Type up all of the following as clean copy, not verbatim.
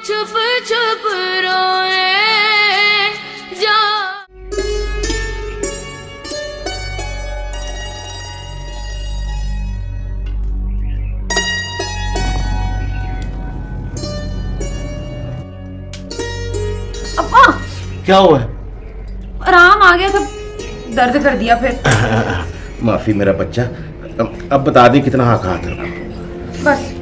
छुप छुप रोए जा। अब्बा क्या हुआ है? आराम आ गया तो दर्द कर दिया फिर। माफी मेरा बच्चा, अब बता दी कितना हाथ है। बस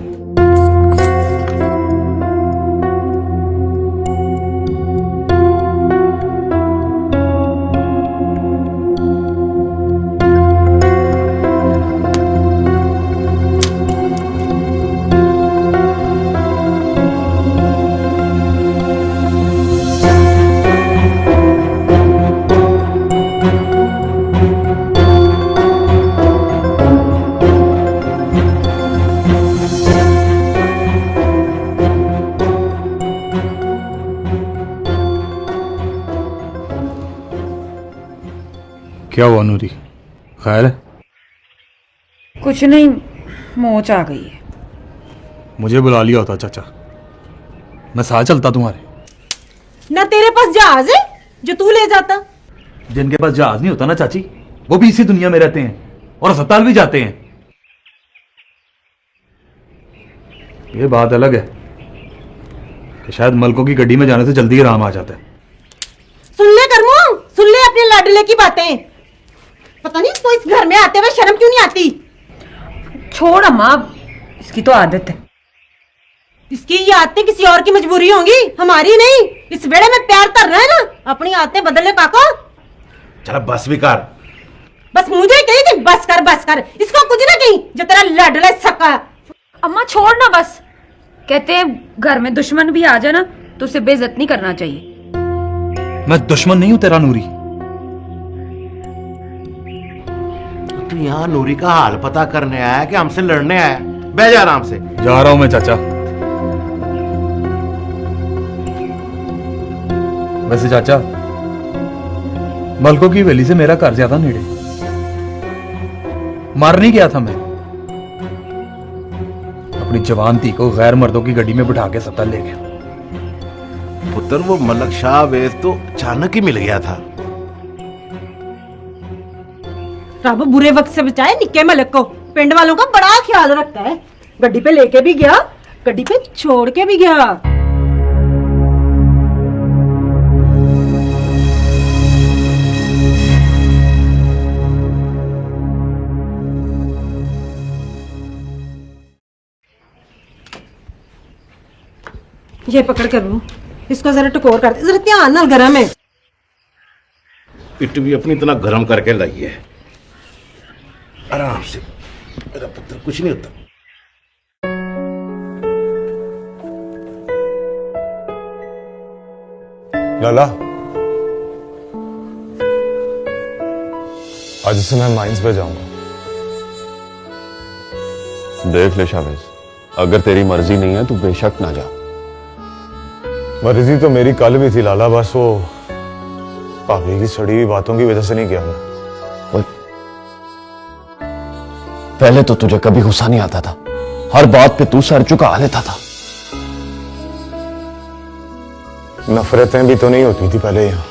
क्या हुआ नूरी, खैर है? कुछ नहीं, मोच आ गई है। मुझे बुला लिया होता चाचा, मैं साथ चलता तुम्हारे। ना तेरे पास जहाज है जो तू ले जाता? जिनके पास जहाज नहीं होता ना चाची, वो भी इसी दुनिया में रहते हैं और अस्पताल भी जाते हैं। ये बात अलग है कि शायद मलकों की गड्डी में जाने से जल्दी आराम आ जाता है। सुन ले करमू, सुन ले अपने लाडले की बातें। पता नहीं इसको इस घर में आते हुए शर्म क्यों नहीं आती। छोड़ अम्मा, इसकी तो आदत है। इसकी ये आदतें किसी और की मजबूरी होंगी, हमारी नहीं। इस वेड़े में प्यार कर रहा है ना, अपनी आदतें बदल ले काका। चल बस भी कर। बस मुझे ही कही थी बस कर, इसको कुछ ना कहीं जो तेरा लाडला सका। अम्मा छोड़ ना बस, कहते हैं घर में दुश्मन भी आ जाए ना तो उसे बेइज्जत नहीं करना चाहिए। मैं दुश्मन नहीं हूं तेरा नूरी। तू यहाँ नूरी का हाल पता करने आया कि हमसे लड़ने आया? बैठ जा आराम से। जा रहा हूं मैं चाचा। वैसे चाचा, मलकों की हवेली से मेरा घर ज्यादा नेड़े, मार नहीं गया था मैं। अपनी जवान थी को गैर मर्दों की गड्डी में बिठा के अस्पताल ले गया। पुत्र, वो मलक शाह वेद तो अचानक ही मिल गया था। रब बुरे वक्त से बचाए निक्के मलक को। पिंड वालों का बड़ा ख्याल रखता है। गड्डी पे लेके भी गया, गड्डी पे छोड़ के भी गया। ये पकड़ कर लूं, इसको जरा टकोर कर दे, जरा ध्यान नाल गरम है। पिट भी अपनी इतना गर्म करके लाई है। आराम से मेरा पुत्र, कुछ नहीं होता। लाला, आज से मैं माइंस पे जाऊंगा। देख ले शावेज, अगर तेरी मर्जी नहीं है तो बेशक ना जा। मर्जी तो मेरी कल भी थी लाला, बस वो भाभी की सड़ी हुई बातों की वजह से नहीं गया मैं। पहले तो तुझे कभी गुस्सा नहीं आता था, हर बात पे तू सर झुका लेता था। नफरतें भी तो नहीं होती थी पहले यहां।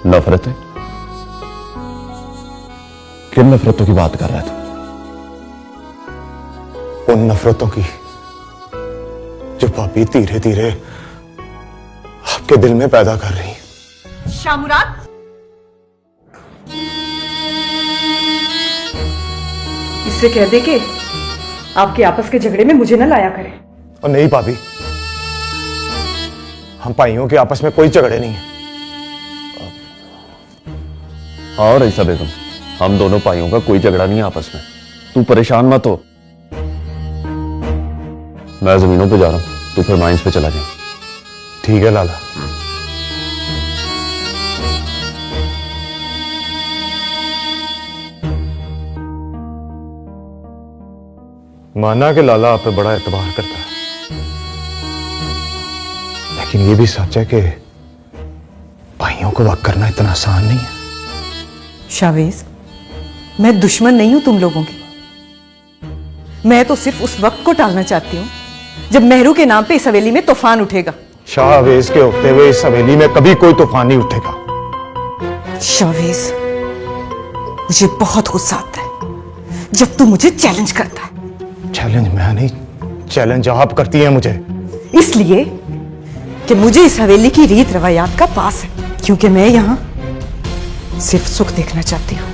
नफरतें? किन नफरतों की बात कर रहा है तू? उन नफरतों की जो भाभी धीरे धीरे आपके दिल में पैदा कर रही है। शामुराद, इससे कह दे कि आपके आपस के झगड़े में मुझे न लाया करे। और नहीं भाभी, हम भाइयों के आपस में कोई झगड़े नहीं है। और ऐसा बेगम, हम दोनों भाइयों का कोई झगड़ा नहीं है आपस में। तू परेशान मत हो। मैं जमीनों पे जा रहा हूं, तू फिर माइंस पे चला जाए। ठीक है लाला। माना कि लाला आप पे बड़ा एतबार करता है, लेकिन ये भी सच है कि भाइयों को वक्त करना इतना आसान नहीं है। शावेज, मैं दुश्मन नहीं हूं तुम लोगों की। मैं तो सिर्फ उस वक्त को टालना चाहती हूं जब मेहरू के नाम पे इस हवेली में तूफान उठेगा। शाहवेज के होते हुए इस हवेली में कभी कोई तूफान नहीं उठेगा। शाहवेज, मुझे बहुत गुस्सा आता है जब तू मुझे चैलेंज करता है। चैलेंज मैं नहीं, चैलेंज आप करती हैं मुझे। इसलिए कि मुझे इस हवेली की रीत रवायात का पास है, क्योंकि मैं यहां सिर्फ सुख देखना चाहती हूं।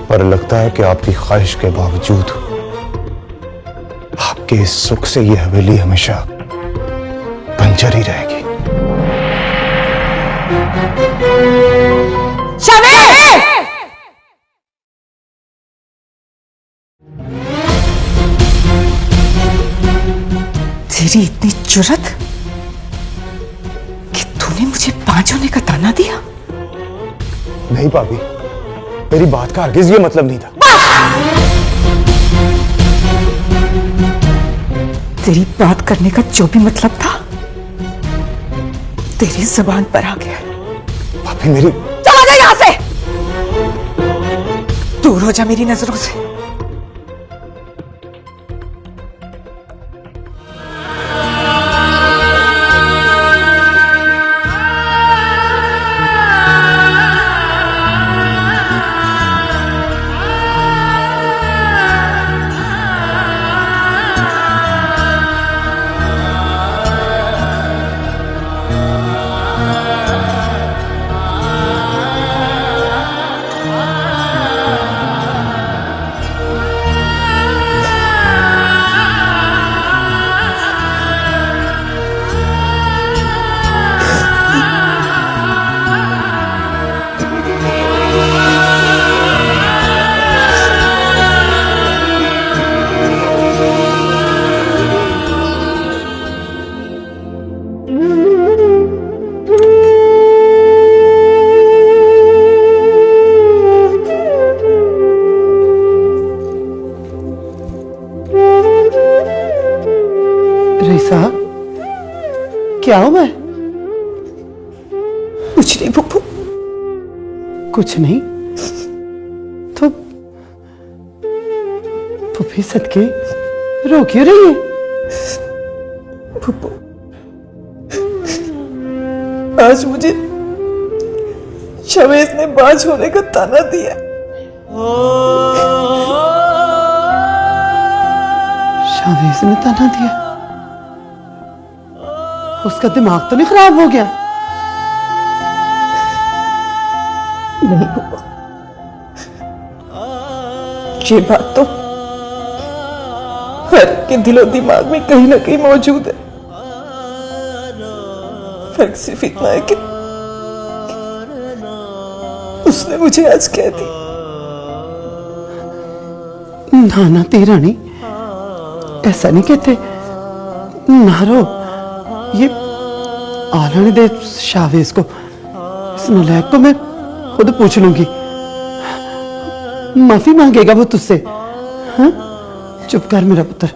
पर लगता है कि आपकी ख्वाहिश के बावजूद आपके इस सुख से ये हवेली हमेशा बंजर ही रहेगी। तेरी इतनी जुर्रत कि तूने मुझे 5 होने का ताना दिया। नहीं भाभी, मेरी बात का हरगिज ये मतलब नहीं था। तेरी बात करने का जो भी मतलब था तेरी जबान पर आ गया। भाभी मेरी, चला जा यहां से, दूर हो जा मेरी नजरों से। रईसा, क्या हूं मैं? कुछ नहीं पप्पू, कुछ नहीं तो पुप्पी सदके रो क्यों रही है? पप्पू आज मुझे शवेज ने बाज होने का ताना दिया। शावेज ने ताना दिया? उसका दिमाग तो नहीं खराब हो गया? नहीं पप्पू, ये बात तो हर के दिलो दिमाग में कहीं ना कहीं मौजूद है। फर्क सिर्फ इतना है कि उसने मुझे आज कह दी। ना रानी, ऐसा नहीं कहते। ना रो, ये आलने दे शावेज को। इस नलायक को मैं खुद पूछ लूंगी, माफी मांगेगा वो तुझसे। हाँ, चुप कर मेरा पुत्र।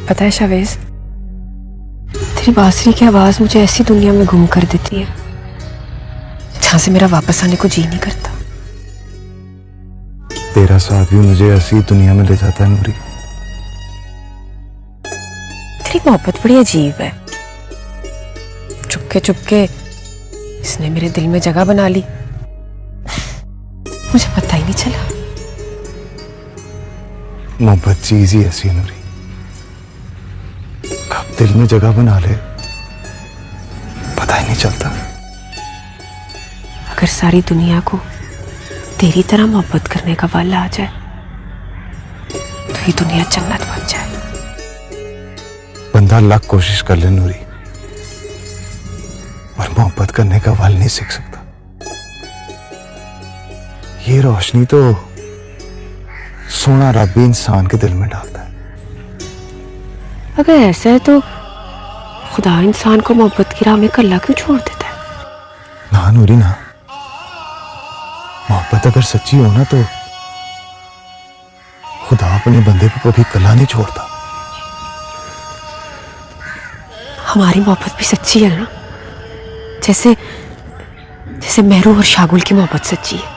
पता है शावेज, तेरी बांसुरी की आवाज मुझे ऐसी दुनिया में गुम कर देती है जहां से मेरा वापस आने को जी नहीं करता। तेरा साथ भी मुझे ऐसी दुनिया में ले जाता है नूरी। तेरी मोहब्बत बड़ी अजीब है। चुपके चुपके इसने मेरे दिल में जगह बना ली, मुझे पता ही नहीं चला। मोहब्बत चीज ही ऐसी है नूरी, कब दिल में जगह बना ले पता ही नहीं चलता। अगर सारी दुनिया को तेरी तरह मोहब्बत करने का वाला आ जाए तो ये दुनिया जन्नत बन जाए। बंदा लाख कोशिश कर ले नूरी, और मोहब्बत करने का वाल नहीं सीख सकता। ये रोशनी तो सोना रब भी इंसान के दिल में डालता है। अगर ऐसा है तो खुदा इंसान को मोहब्बत की राह में कल्ला क्यों छोड़ देता है? ना नूरी ना, मोहब्बत अगर सच्ची हो ना तो खुदा अपने बंदे को कभी कल्ला नहीं छोड़ता। हमारी मोहब्बत भी सच्ची है ना, जैसे जैसे मेहरू और शागुल की मोहब्बत सच्ची है।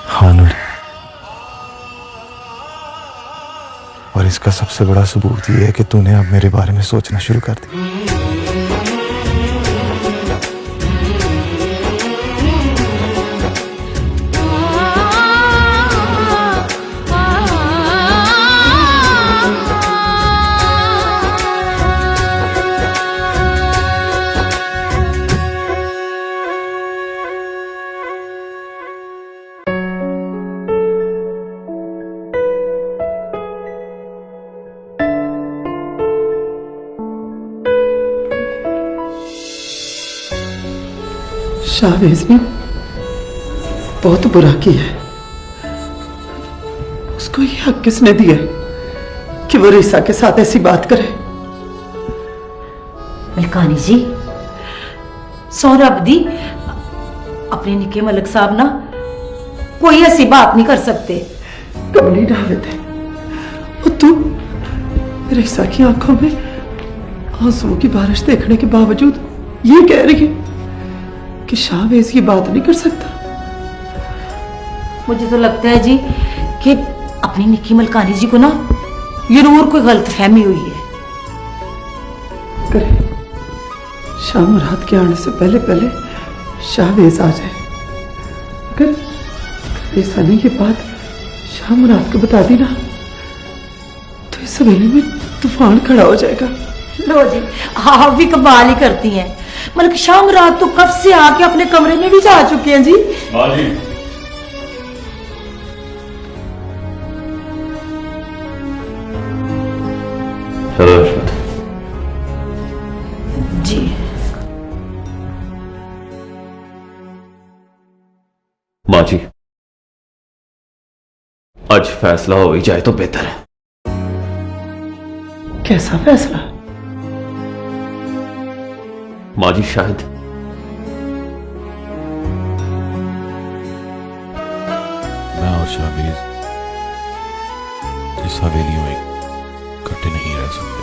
हाँ नूरी, और इसका सबसे बड़ा सबूत यह है कि तूने अब मेरे बारे में सोचना शुरू कर दिया। शावेज ने बहुत बुरा किया है। उसको ये हक किसने दिया है कि वो रिसा के साथ ऐसी बात करे? मलकानी जी, सौरभ दी अपने निके मलिक साहब ना कोई ऐसी बात नहीं कर सकते। कमली डाविद है और तू रिसा की आंखों में आंसुओं की बारिश देखने के बावजूद ये कह रही है कि शावेज ये बात नहीं कर सकता। मुझे तो लगता है जी कि अपनी निकी मलकानी जी को ना जरूर कोई गलतफहमी हुई है। करे शाम रात के आने से पहले पहले शावेज आ जाए। अगर रिसा ने ये बात शाम रात को बता दी ना तो इस सवेरे में तूफान खड़ा हो जाएगा। लो जी, आप भी कमाल ही करती हैं। मतलब शाम रात तो कब से आके अपने कमरे में भी जा चुके हैं जी। चलो अशमत। जी माँ जी, आज फैसला हो ही जाए तो बेहतर है। कैसा फैसला? माँ जी, शायद मैं और शावेज इस हवेली में इकट्ठे नहीं रह सकते।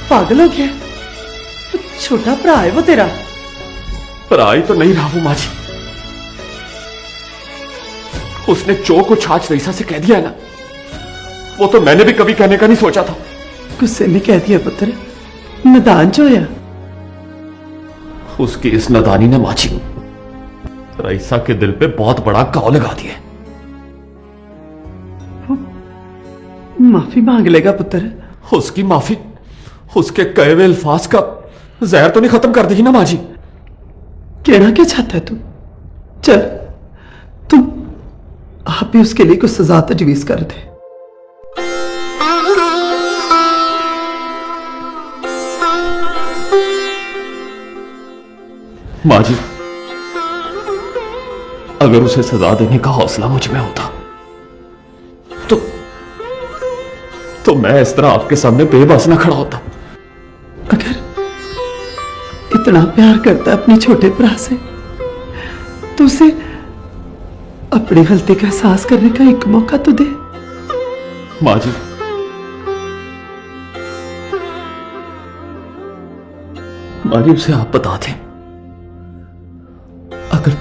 पागल हो गया? छोटा भरा है वो तेरा। पर आई तो नहीं रहा वो माँ जी। उसने जो कुछ आज रईसा से कह दिया है ना, वो तो मैंने भी कभी कहने का नहीं सोचा था। गुस्से में कह दिया पुत्र, नदान जो है। उसकी इस नदानी ने माँ जी रईसा के दिल पे बहुत बड़ा घाव लगा दिया। माफी मांग लेगा पुत्र। उसकी माफी उसके कहे हुए अल्फाज का जहर तो नहीं खत्म कर देगी ना माँ जी? कहना क्या चाहता है तू? चल तुम आप भी उसके लिए कुछ सजा तजवीज कर दे। माँ जी, अगर उसे सजा देने का हौसला मुझ में होता तो मैं इस तरह आपके सामने बेबस ना खड़ा होता। अगर इतना प्यार करता अपने छोटे भरा से तो उसे अपनी गलती का एहसास करने का एक मौका तो दे। माँ जी, माली उसे आप बता दें, अगर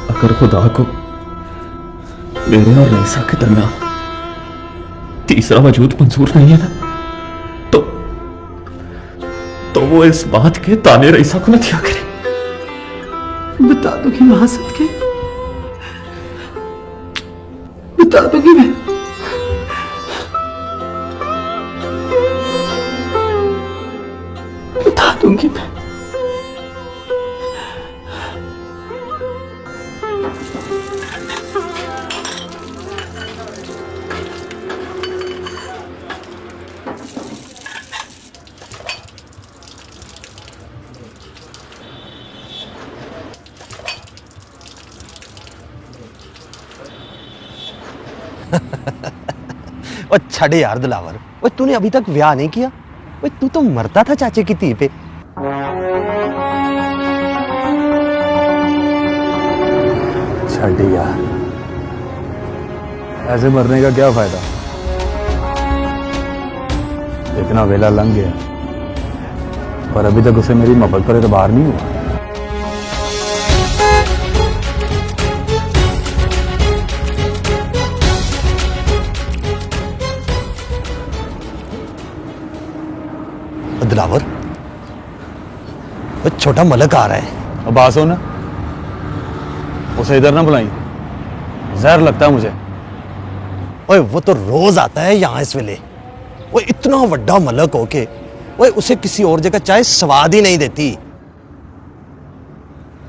अगर खुदा को मेरे और रईसा के दरमियान तीसरा वजूद मंजूर नहीं है ना, तो वो इस बात के ताने रईसा को न दिया करे। बता दूंगी मां सदके, बता दूंगी मैं। बता दूंगी मैं। और छड़ यार दिलावर, ओए तूने अभी तक ब्याह नहीं किया? ओए तू तो मरता था चाचे की धी पे। छड़ यार, ऐसे मरने का क्या फायदा? इतना वेला लंघ गया पर अभी तक उसे मेरी मोहब्बत पर एतबार नहीं हुआ। दिलावर, वो छोटा मलक आ रहा है। अब बात हो ना, उसे इधर ना बुलाई, जहर लगता है मुझे। ओए वो तो रोज आता है यहाँ इस वेले। वो इतना बड़ा मलक होके ओए उसे किसी और जगह चाय स्वाद ही नहीं देती।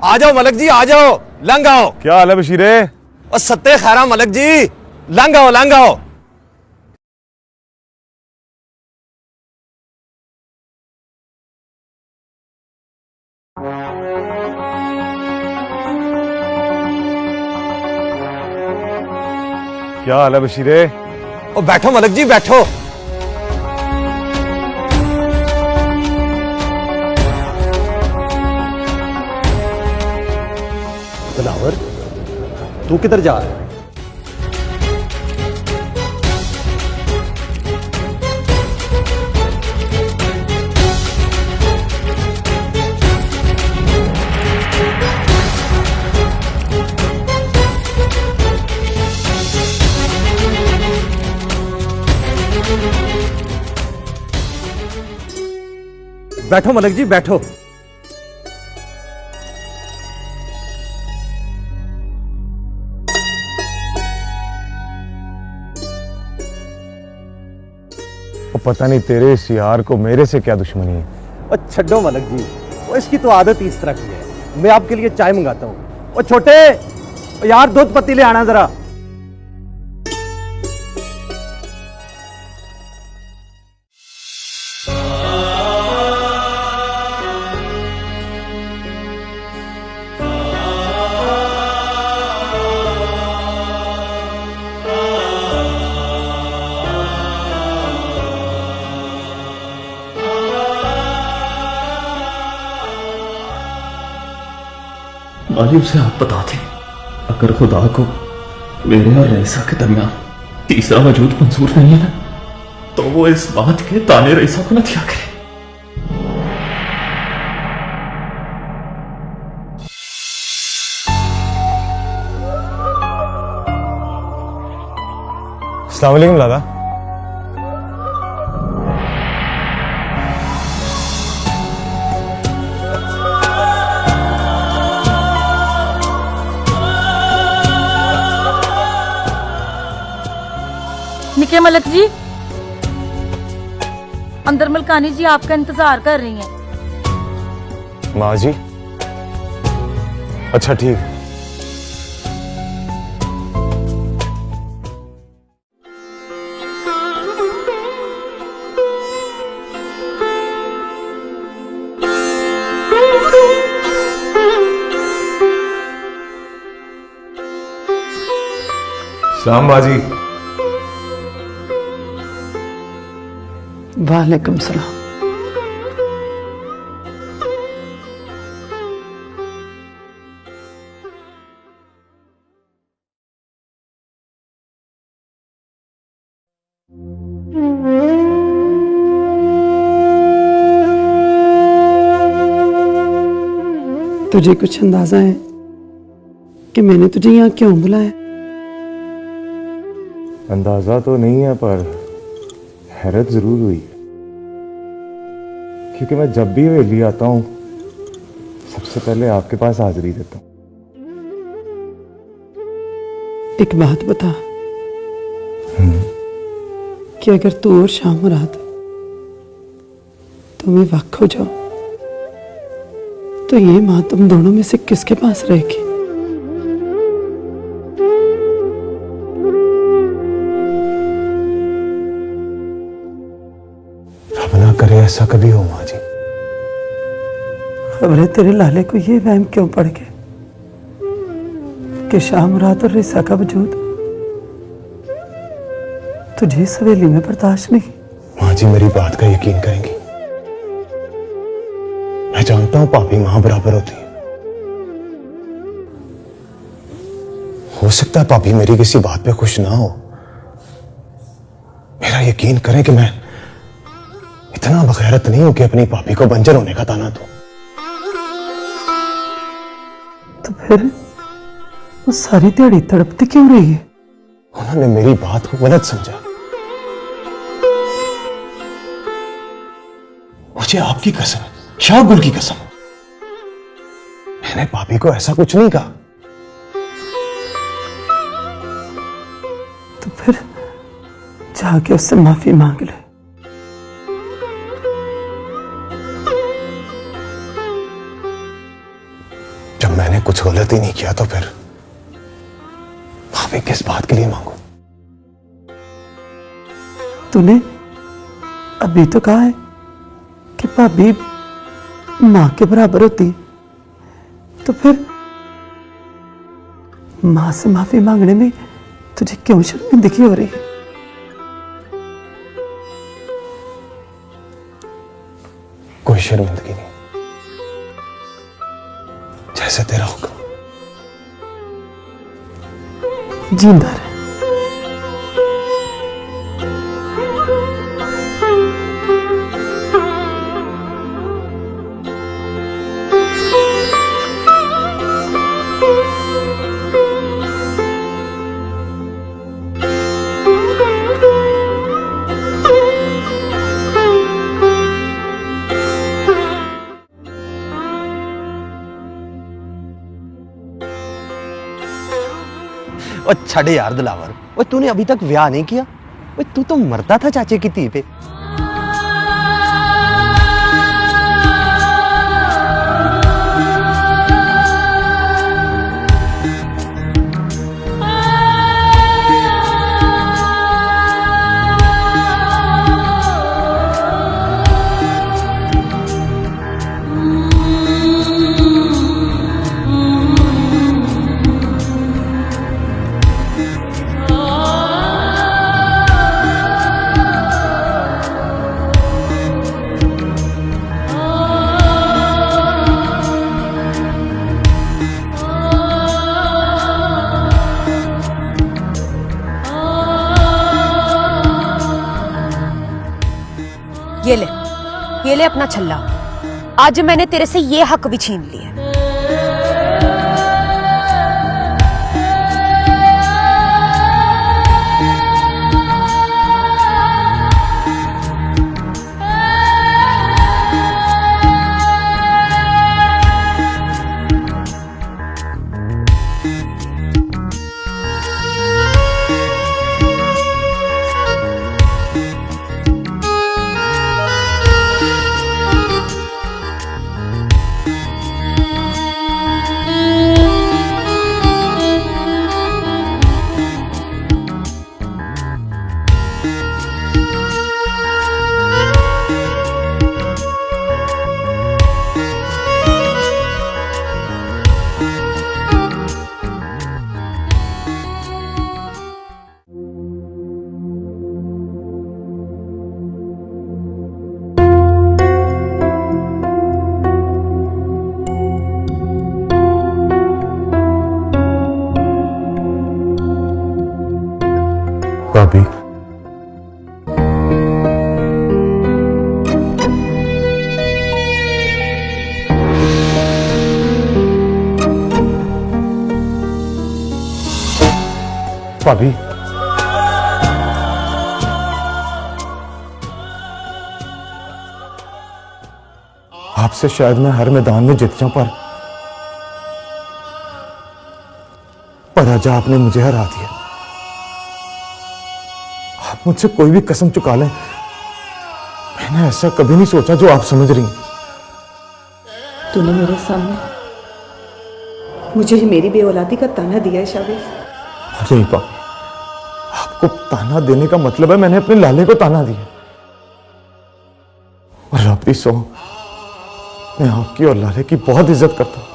आ जाओ मलक जी, आ जाओ, लंघ आओ। क्या हाल है बशीरे? और सत्ते खैरा मलक जी, लंघ आओ, लंघ आओ। क्या हाल है बशीरे? ओ बैठो मलक जी, बैठो। दिलावर, तू किधर जा रहा है? बैठो मलक जी, बैठो। पता नहीं तेरे इस यार को मेरे से क्या दुश्मनी है। और छड्डो मलक जी, वो इसकी तो आदत ही इस तरह की है। मैं आपके लिए चाय मंगाता हूँ। और छोटे, यार दूध पत्ती ले आना जरा। माली उसे आप बता दें, अगर खुदा को मेरे और रईसा के दरमियान तीसरा वजूद मंजूर नहीं है ना, तो वो इस बात के ताने रईसा को न दिया करे। अस्सलाम वालेकुम लाला। निके मलक जी, अंदर मलकानी जी आपका इंतजार कर रही हैं। माँ जी, अच्छा ठीक। सलाम बाजी। वालेकुम सलाम। तुझे कुछ अंदाजा है कि मैंने तुझे यहाँ क्यों बुलाया? अंदाजा तो नहीं है पर हैरत जरूर हुई है, क्योंकि मैं जब भी हवेली आता हूँ सबसे पहले आपके पास हाजिरी देता हूँ। एक बात बता कि अगर तू और शाम मुराद तुम्हें वक्त हो जाओ तो ये माँ तुम दोनों में से किसके पास रहेगी? रब ना करे ऐसा कभी हो माँ जी। खबरें तेरे लाले को ये वहम क्यों पड़ गए कि शाह मुराद और रिसा का वजूद तुझे इस हवेली में बर्दाश्त नहीं? माँ जी मेरी बात का यकीन करेंगी, मैं जानता हूं पापी मां बराबर होती है। हो सकता है पापी मेरी किसी बात पे खुश ना हो, मेरा यकीन करें कि मैं इतना बगैरत नहीं हूं कि अपनी पापी को बंजर होने का ताना दूं। तो फिर वो सारी दिहाड़ी तड़पती क्यों रही है? उन्होंने मेरी बात को गलत समझा। मुझे आपकी कसम, शाह गुल की कसम, मैंने पापी को ऐसा कुछ नहीं कहा। तो फिर जाके उससे माफी मांग ले। जब मैंने कुछ गलत ही नहीं किया तो फिर माफी किस बात के लिए मांगू? तूने अभी तो कहा है कि भाभी मां के बराबर होती है, तो फिर मां से माफी मांगने में तुझे क्यों शर्मिंदगी हो रही है? कोई शर्मिंदगी नहीं, जैसे तेरा हुक्म। जिंदा रहे। और छड़े यार दिलावर, ओए तूने अभी तक ब्याह नहीं किया? ओए तू तो मरता था चाचे की धी पे। ये ले अपना छल्ला। आज मैंने तेरे से ये हक भी छीन लिया। भाभी, भाभी, आपसे शायद मैं हर मैदान में जीत जाऊं, पर आज आपने मुझे हरा दिया। आप मुझसे कोई भी कसम चुका लें, मैंने ऐसा कभी नहीं सोचा जो आप समझ रही हैं। तूने मेरे सामने मुझे ही मेरी बेऔलादी का ताना दिया है शावेज। नहीं पापी, आपको ताना देने का मतलब है मैंने अपने लाले को ताना दिया। और आप भी सो, मैं आपकी और लाले की बहुत इज्जत करता हूं,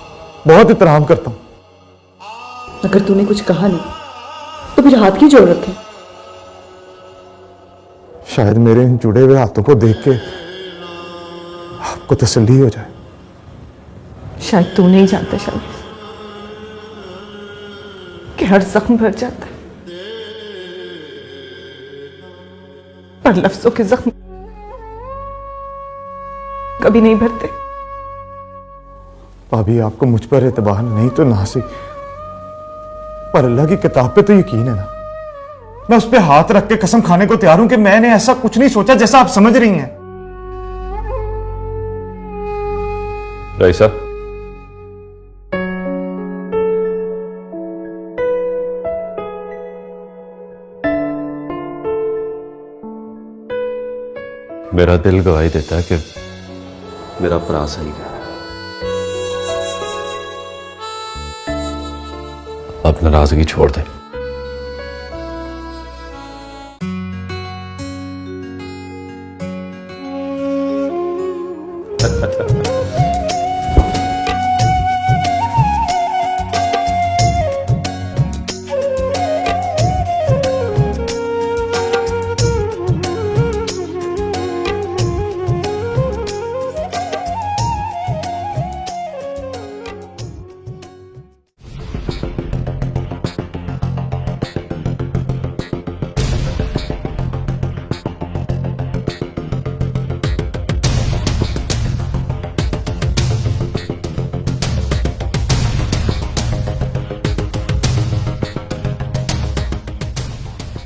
बहुत एहतराम करता हूं। अगर तूने कुछ कहा नहीं तो फिर हाथ की जोड़ रखे। शायद मेरे इन जुड़े हुए हाथों को देख के आपको तसल्ली हो जाए। शायद तू नहीं जानता शावेज कि हर जख्म भर जाता है, पर लफ्जों के जख्म कभी नहीं भरते। भाभी, आपको मुझ पर एतबार नहीं तो नासिक, पर अल्लाह की किताब पे तो यकीन है ना। मैं उस पे हाथ रख के कसम खाने को तैयार हूं कि मैंने ऐसा कुछ नहीं सोचा जैसा आप समझ रही हैं। रईसा, मेरा दिल गवाही देता है कि मेरा भरा सही है। अब नाराजगी छोड़ दे।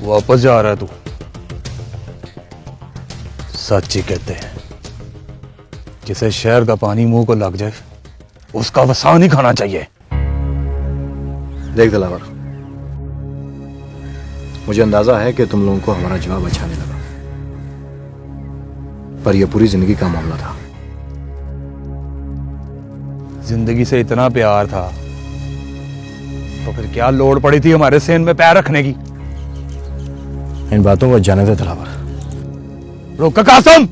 वापस जा रहा है तू? सच ही कहते हैं, जिसे शहर का पानी मुंह को लग जाए उसका वसा नहीं खाना चाहिए। देख दिलावर, मुझे अंदाजा है कि तुम लोगों को हमारा जवाब अच्छा नहीं लगा, पर यह पूरी जिंदगी का मामला था। जिंदगी से इतना प्यार था तो फिर क्या लोड़ पड़ी थी हमारे सेन में पैर रखने की? इन बातों को जाने दे दिलावर। रोक कासम,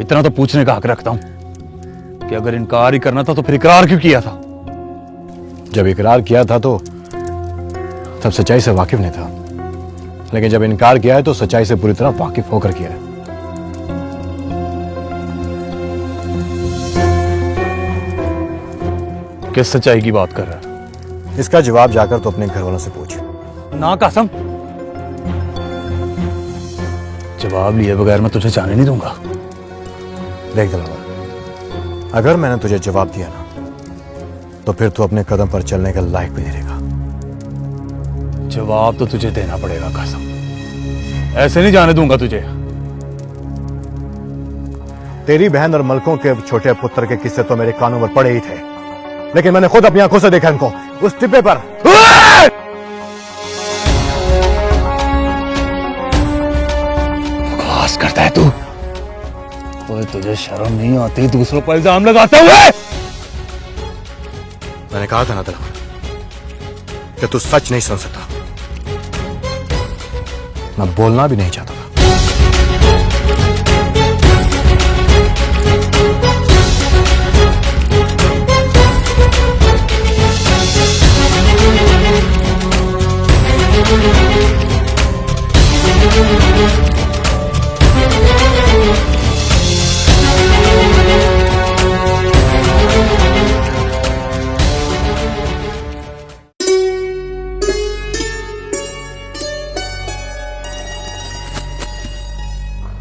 इतना तो पूछने का हक रखता हूं कि अगर इनकार ही करना था तो फिर इकरार क्यों किया था? जब इकरार किया था तो तब सच्चाई से वाकिफ नहीं था, लेकिन जब इनकार किया है तो सच्चाई से पूरी तरह वाकिफ होकर किया है। किस सच्चाई की बात कर रहा है? इसका जवाब जाकर तो अपने घर वालों से पूछ। ना कासम, जवाब लिए बगैर मैं तुझे जाने नहीं दूंगा। देख दिलावर, अगर मैंने तुझे जवाब दिया ना तो फिर तू अपने कदम पर चलने के लायक भी नहीं रहेगा। जवाब तो तुझे देना पड़ेगा कासम, ऐसे नहीं जाने दूंगा तुझे। तेरी बहन और मलकों के छोटे पुत्र के किस्से तो मेरे कानों पर पड़े ही थे, लेकिन मैंने खुद अपनी आंखों से देखा इनको उस टिब्बे पर। बकवास करता है तू? ओए, तुझे शर्म नहीं आती दूसरों पर इल्जाम लगाते हुए? मैंने कहा था ना दिलावर कि तू सच नहीं सुन सकता। मैं बोलना भी नहीं चाहता था।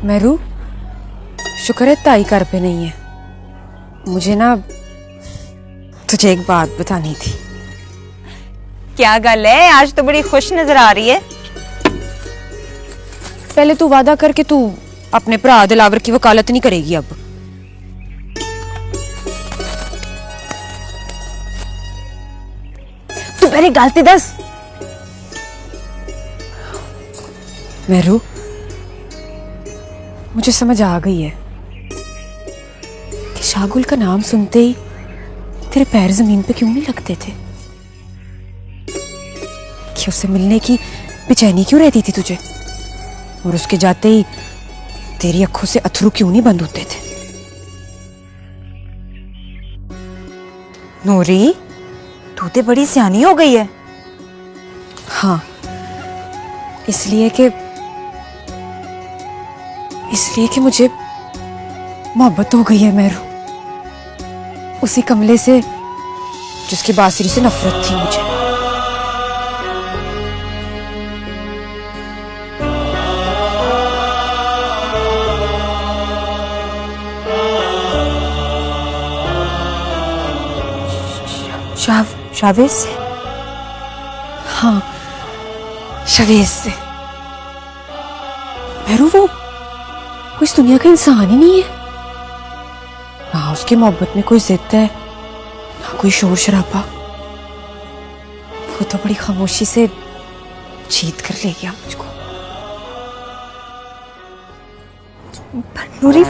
मेरू, शुक्र है ताई घर पे नहीं है। मुझे ना तुझे एक बात बतानी थी। क्या गल है, आज तो बड़ी खुश नजर आ रही है। पहले तू वादा करके तू अपने भरा दिलावर की वकालत नहीं करेगी अब। तू पहले गलती दस। मेरू, मुझे समझ आ गई है कि शागुल का नाम सुनते ही तेरे पैर जमीन पे क्यों नहीं लगते थे, कि उससे मिलने की बेचैनी क्यों रहती थी तुझे, और उसके जाते ही तेरी आंखों से अथरू क्यों नहीं बंद होते थे। नूरी, तू तो बड़ी सियानी हो गई है। हाँ, इसलिए कि मुझे मोहब्बत हो गई है मेरू, उसी कमले से जिसकी बांसुरी से नफरत थी मुझे। शावेज से? हाँ, शावेज से। मेरू वो इस दुनिया का इंसान ही नहीं है, ना उसकी मोहब्बत में कोई जिद है, ना कोई शोर शराबा। वो तो बड़ी खामोशी से जीत कर ले गया मुझको। पर नूरी,